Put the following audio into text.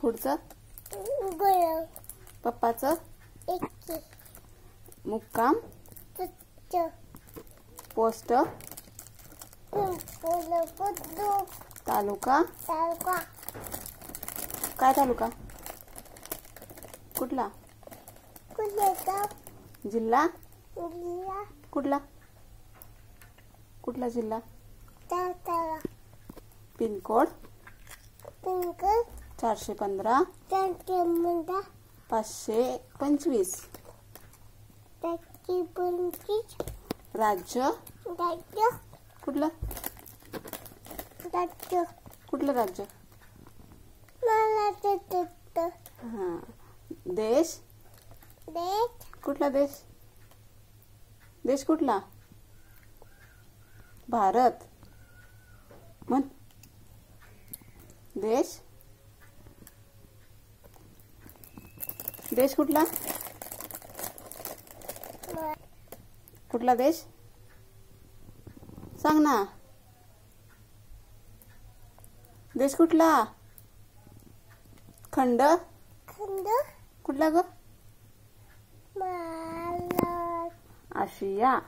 पुढचं पप्पाचं मुक्काम पोस्ट तालुका काय तालुका कुठला जिल्हा कुठला कुठला जिल्हा पिनकोड 415 525 राज्य कुठलं कुठलं राज्य हां देश कुठला देश कुठला भारत म्हण देश कुठला कुठला देश सांग ना देश कुठला खंड कुठला ग आशिया